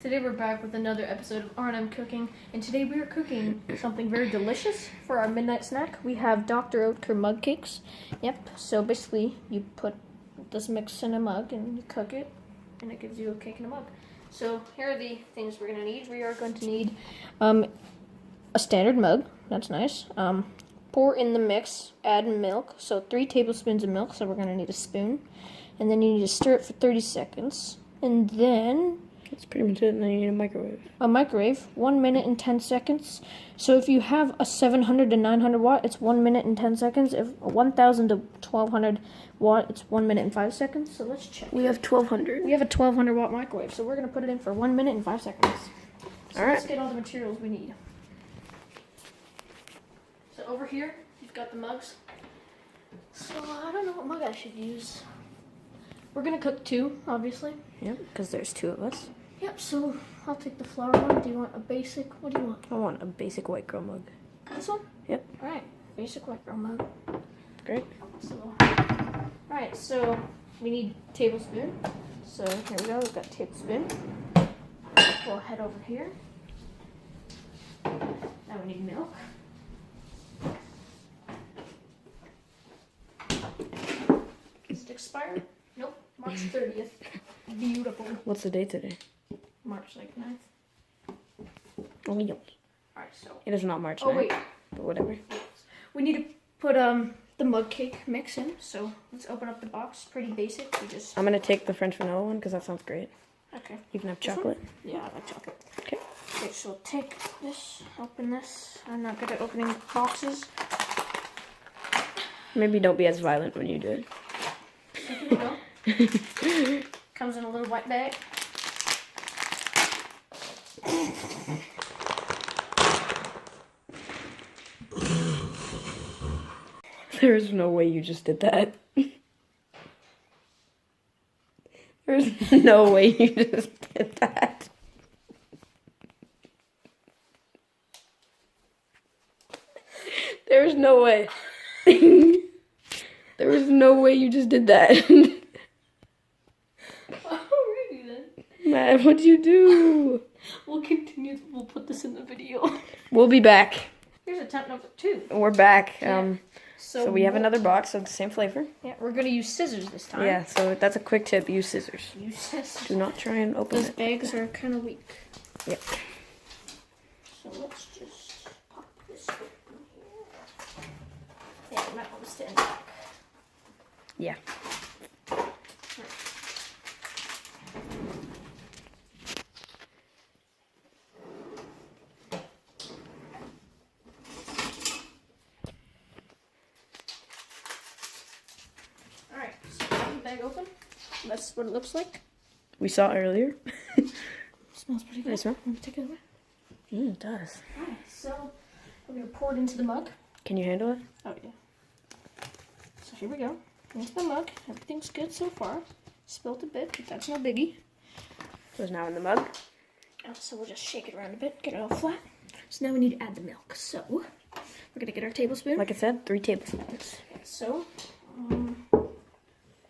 Today we're back with another episode of R&M Cooking, and today we are cooking something very delicious for our midnight snack. We have Dr. Oetker mug cakes. Yep, so basically you put this mix in a mug and you cook it, and it gives you a cake in a mug. So here are the things we're going to need. We are going to need a standard mug, that's nice. Pour in the mix, add milk, so 3 tablespoons of milk, so we're going to need a spoon. And then you need to stir it for 30 seconds, and then... That's pretty much it, and then you need a microwave. A microwave, 1 minute and 10 seconds. So if you have a 700 to 900 watt, it's 1 minute and 10 seconds. If 1000 to 1200 watt, it's 1 minute and 5 seconds. So let's check. We have 1200. We have a 1200 watt microwave, so we're going to put it in for 1 minute and 5 seconds. So Alright. Let's get all the materials we need. So over here, you've got the mugs. So I don't know what mug I should use. We're going to cook 2, obviously. Yep, because there's 2 of us. Yep, so I'll take the flour one. Do you want a basic? What do you want? I want a basic white girl mug. This one? Yep. Alright, basic white girl mug. Great. So, alright, so we need a tablespoon. So here we go, we've got a tablespoon. We'll head over here. Now we need milk. Does it expire? Nope, March 30th. Beautiful. What's the date today? March 9th. Oh, yeah. Alright, so. It is not March 9th. Oh, wait. But whatever. We need to put the mug cake mix in. So let's open up the box. Pretty basic. We just. I'm going to take the French vanilla one because that sounds great. Okay. You can have This chocolate. one? Yeah, I like chocolate. Okay. Okay, so we'll take this, open this. I'm not good at opening boxes. Maybe don't be as violent when you do it. So here we go. Comes in a little white bag. There's no way you just did that. There's no way you just did that. There's no way. There was no way you just did that. Alrighty then. Man, what'd you do? We'll continue. We'll put this in the video. We'll be back. Here's attempt number 2. We're back. Yeah. So we have another box of the same flavor. Yeah, we're gonna use scissors this time. Yeah, so that's a quick tip. Use scissors. Use scissors. Do not try and open Those it. bags are kind of weak. Yep. So let's just pop this open here. Yeah, we might want to stand back. Yeah. Alright, so we have the bag open. That's what it looks like. We saw earlier. Smells pretty good. Nice smell. Let me take it away. It does. Alright, so we're going to pour it into the mug. Can you handle it? Oh, yeah. So here we go. Here's the mug. Everything's good so far. Spilled a bit, but that's no biggie. So it's now in the mug. So we'll just shake it around a bit, get it all flat. So now we need to add the milk. So we're going to get our tablespoon. Like I said, 3 tablespoons. So I'm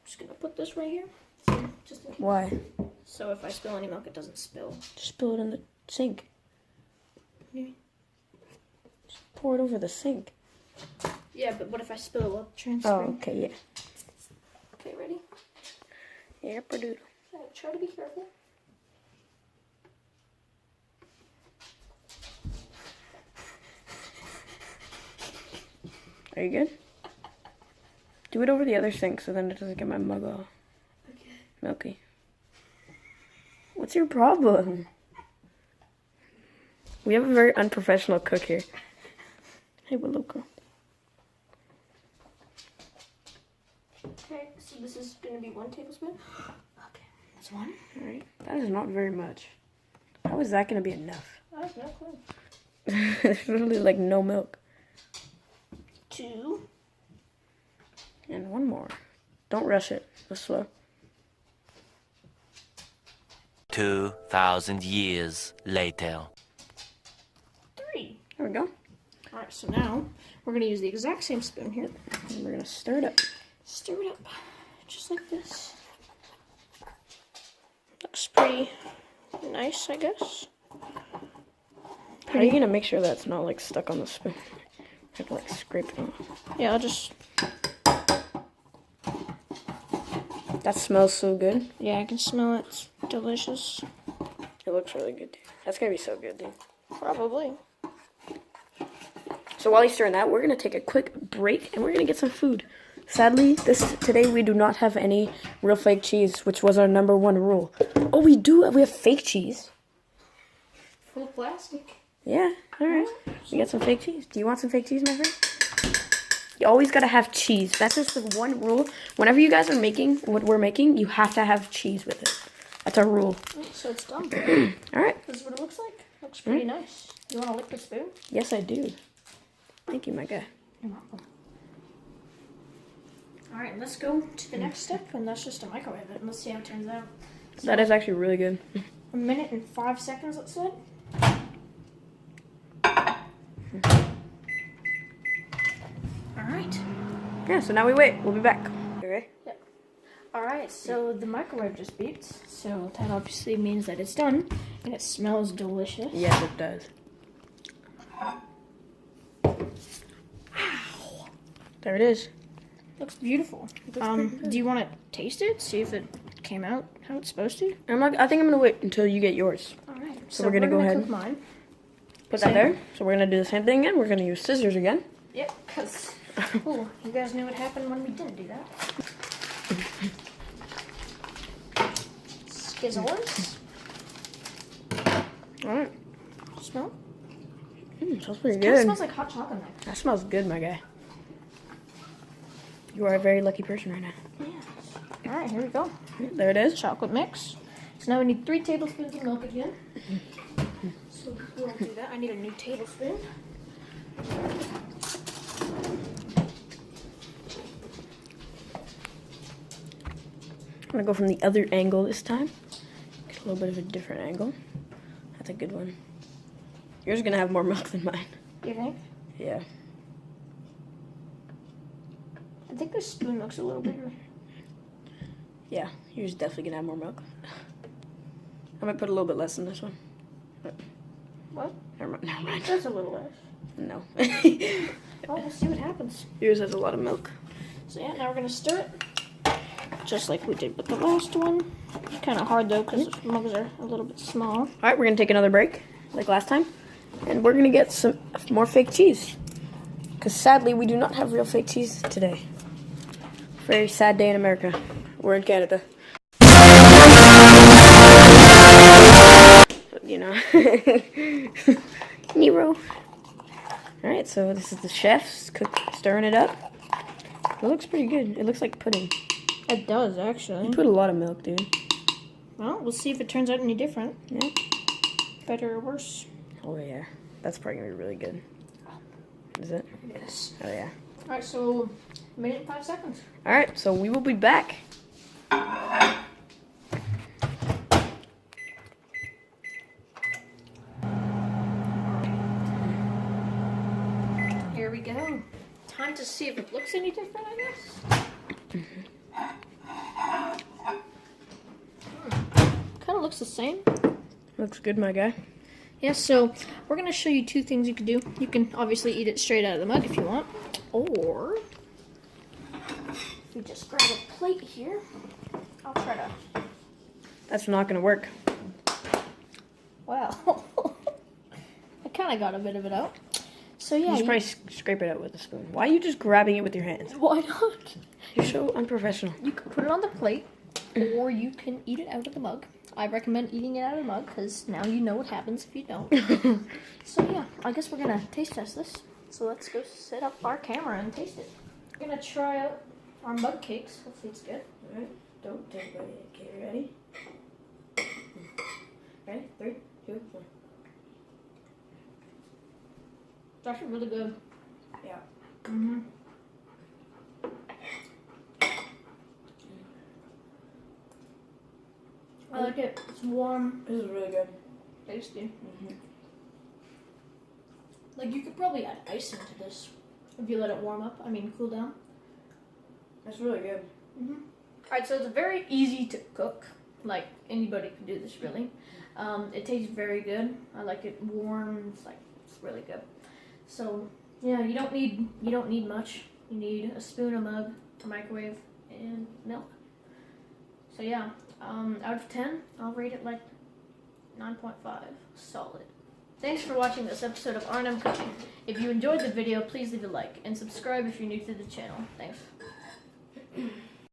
just going to put this right here. So, just in case. Why? So if I spill any milk, it doesn't spill. Just spill it in the sink. What do you mean? Just pour it over the sink. Yeah, but what if I spill it while transferring? Oh, okay, yeah. Okay, ready? Yeah, Purdue. Try to be careful. Are you good? Do it over the other sink so then it doesn't get my mug all Okay. milky. What's your problem? We have a very unprofessional cook here. Hey, Willow girl. Okay, so this is going to be 1 tablespoon. Okay, that's 1. Alright, that is not very much. How is that going to be enough? I have no clue. There's literally like no milk. 2. And 1 more. Don't rush it. Go slow. 2,000 years later. 3. There we go. Alright, so now we're going to use the exact same spoon here. And we're going to stir it up. Stir it up just like this. Looks pretty nice, I guess. How are you gonna make sure that's not like stuck on the spoon? I have to like scrape it off. Yeah, I'll just. That smells so good. Yeah, I can smell it. It's delicious. It looks really good, dude. That's gonna be so good, dude. Probably. So while he's stirring that, we're gonna take a quick break and we're gonna get some food. Sadly, today we do not have any real fake cheese, which was our #1 rule. Oh, we do. We have fake cheese. Full plastic. Yeah. All right. We got some fake cheese. Do you want some fake cheese, my friend? You always gotta have cheese. That's just the one rule. Whenever you guys are making what we're making, you have to have cheese with it. That's our rule. So it's done. All right. This is what it looks like. Looks pretty nice. You want to lick the spoon? Yes, I do. Thank you, my guy. You're welcome. All right, let's go to the next step, and that's just to microwave it, and let's see how it turns out. So That is actually really good. 1 minute and 5 seconds, let's say. All right. Yeah, so now we wait. We'll be back. Okay. Yep. All right, so the microwave just beeped, so that obviously means that it's done, and it smells delicious. Yes, it does. There it is. Looks beautiful. Do you want to taste it? See if it came out how it's supposed to? I think I'm gonna wait until you get yours. All right. So we're gonna go ahead. Cook mine. Put that there. So we're gonna do the same thing again. We're gonna use scissors again. Yep, because you guys knew what happened when we didn't do that. Skizzles. All right. Smell? Smells pretty It good. smells like hot chocolate mix. That smells good, my guy. You are a very lucky person right now. Yeah. All right, here we go. There it is. Chocolate mix. So now we need 3 tablespoons of milk again. So we'll do that. I need a new tablespoon. I'm gonna go from the other angle this time. Get a little bit of a different angle. That's a good one. Yours is gonna have more milk than mine. You think? Yeah. I think this spoon looks a little bigger. Yeah, yours is definitely gonna have more milk. I might put a little bit less in this one. What? Never mind. That's a little less. No. Well, we'll see what happens. Yours has a lot of milk. So yeah, now we're gonna stir it. Just like we did with the last one. It's kind of hard though because the mugs are a little bit small. All right, we're gonna take another break, like last time, and we're gonna get some more fake cheese. Because sadly, we do not have real fake cheese today. Very sad day in America. We're in Canada. You know. Nero. All right, so this is the chef's stirring it up. It looks pretty good. It looks like pudding. It does actually. You put a lot of milk, dude. Well, we'll see if it turns out any different. Yeah. Better or worse. Oh yeah, that's probably gonna be really good. Is it? It is. Oh yeah. All right, so 1 minute and 5 seconds. All right, so we will be back. Here we go. Time to see if it looks any different, I guess. Kind of looks the same. Looks good, my guy. Yeah, so we're going to show you 2 things you can do. You can obviously eat it straight out of the mug if you want. Or, if you just grab a plate here, I'll try to... That's not gonna work. Wow. I kind of got a bit of it out. So yeah, You should probably scrape it out with a spoon. Why are you just grabbing it with your hands? why not? You're so unprofessional. You can put it on the plate, or you can eat it out of the mug. I recommend eating it out of the mug, because now you know what happens if you don't. So yeah, I guess we're going to taste test this. So let's go set up our camera and taste it. We're going to try out our mug cakes. Hopefully it's good. Alright, don't take it. Okay, ready? Ready? 3, 2, 1. It's actually really good. Yeah. Mm-hmm. I like it. It's warm. This is really good. Tasty. Like, you could probably add ice into this if you let it warm up. I mean, cool down. That's really good. Alright, so it's very easy to cook. Like, anybody can do this, really. It tastes very good. I like it warm. It's really good. So yeah, you don't need much. You need a spoon, a mug, a microwave, and milk. So yeah, out of 10, I'll rate it like 9.5. Solid. Thanks for watching this episode of R&M Cooking. If you enjoyed the video, please leave a like and subscribe if you're new to the channel. Thanks.